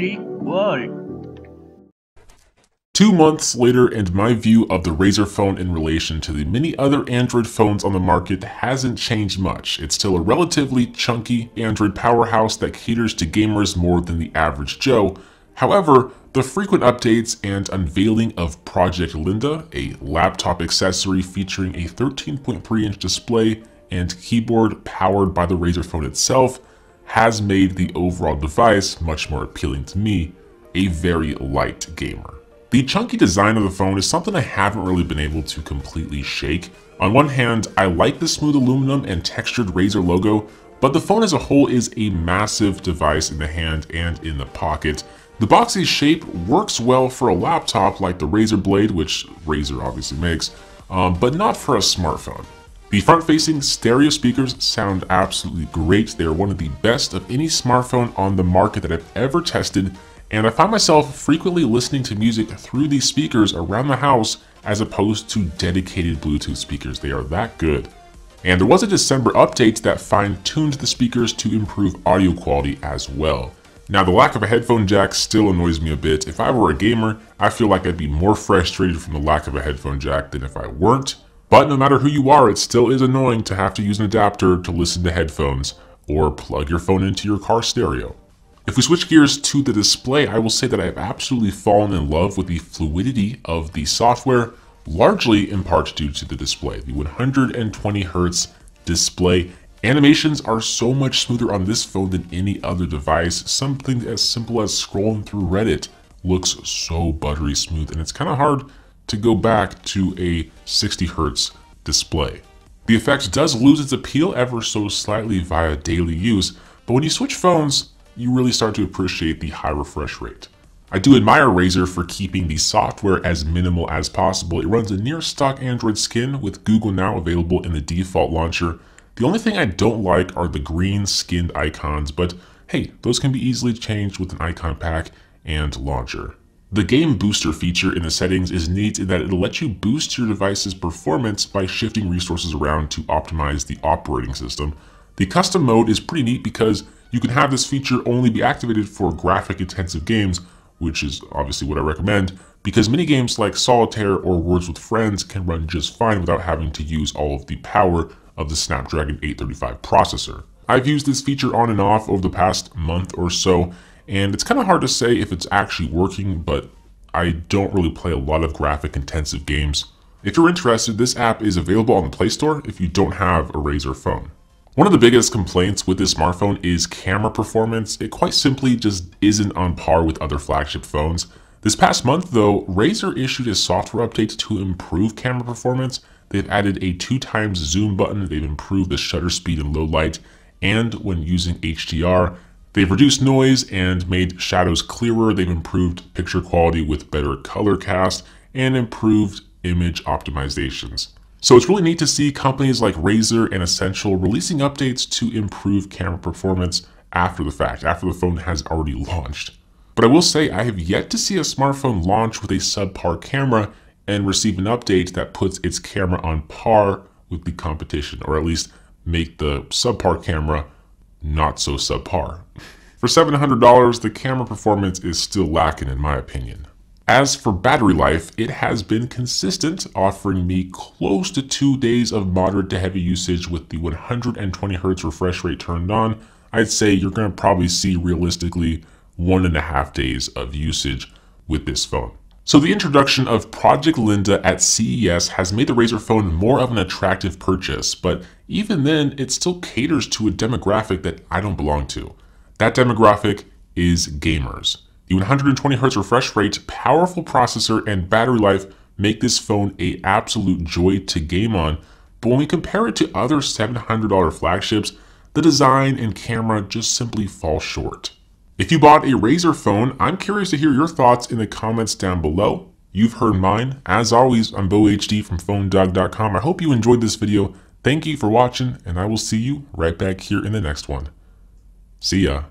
Trick World. 2 months later, and my view of the Razer phone in relation to the many other Android phones on the market hasn't changed much. It's still a relatively chunky Android powerhouse that caters to gamers more than the average Joe. However, the frequent updates and unveiling of Project Linda, a laptop accessory featuring a 13.3-inch display and keyboard powered by the Razer phone itself, has made the overall device much more appealing to me, a very light gamer. The chunky design of the phone is something I haven't really been able to completely shake. On one hand, I like the smooth aluminum and textured Razer logo, but the phone as a whole is a massive device in the hand and in the pocket. The boxy shape works well for a laptop like the Razer Blade, which Razer obviously makes, but not for a smartphone. The front-facing stereo speakers sound absolutely great. They are one of the best of any smartphone on the market that I've ever tested, and I find myself frequently listening to music through these speakers around the house as opposed to dedicated Bluetooth speakers. They are that good. And there was a December update that fine-tuned the speakers to improve audio quality as well. Now, the lack of a headphone jack still annoys me a bit. If I were a gamer, I feel like I'd be more frustrated from the lack of a headphone jack than if I weren't. But no matter who you are, it still is annoying to have to use an adapter to listen to headphones or plug your phone into your car stereo. If we switch gears to the display, I will say that I have absolutely fallen in love with the fluidity of the software, largely in part due to the display. The 120Hz display animations are so much smoother on this phone than any other device. Something as simple as scrolling through Reddit looks so buttery smooth, and it's kind of hard to go back to a 60Hz display. The effect does lose its appeal ever so slightly via daily use, but when you switch phones, you really start to appreciate the high refresh rate. I do admire Razer for keeping the software as minimal as possible. It runs a near stock Android skin with Google Now available in the default launcher. The only thing I don't like are the green skinned icons, but hey, those can be easily changed with an icon pack and launcher. The game booster feature in the settings is neat in that it'll let you boost your device's performance by shifting resources around to optimize the operating system. The custom mode is pretty neat because you can have this feature only be activated for graphic intensive games, which is obviously what I recommend, because many games like Solitaire or Words with Friends can run just fine without having to use all of the power of the Snapdragon 835 processor. I've used this feature on and off over the past month or so, and it's kind of hard to say if it's actually working, but I don't really play a lot of graphic intensive games. If you're interested, this app is available on the Play Store if you don't have a Razer phone. One of the biggest complaints with this smartphone is camera performance. It quite simply just isn't on par with other flagship phones. This past month though, Razer issued a software update to improve camera performance. They've added a 2x zoom button, they've improved the shutter speed in low light, and when using HDR, they've reduced noise and made shadows clearer. They've improved picture quality with better color cast and improved image optimizations. So it's really neat to see companies like Razer and Essential releasing updates to improve camera performance after the fact, after the phone has already launched. But I will say I have yet to see a smartphone launch with a subpar camera and receive an update that puts its camera on par with the competition, or at least make the subpar camera not so subpar. For $700, the camera performance is still lacking in my opinion. As for battery life, it has been consistent, offering me close to 2 days of moderate to heavy usage with the 120Hz refresh rate turned on. I'd say you're going to probably see realistically 1.5 days of usage with this phone. So the introduction of Project Linda at CES has made the Razer phone more of an attractive purchase, but even then, it still caters to a demographic that I don't belong to. That demographic is gamers. The 120Hz refresh rate, powerful processor, and battery life make this phone an absolute joy to game on, but when we compare it to other $700 flagships, the design and camera just simply fall short. If you bought a Razer phone, I'm curious to hear your thoughts in the comments down below. You've heard mine. As always, I'm BoHD from PhoneDog.com. I hope you enjoyed this video. Thank you for watching, and I will see you right back here in the next one. See ya.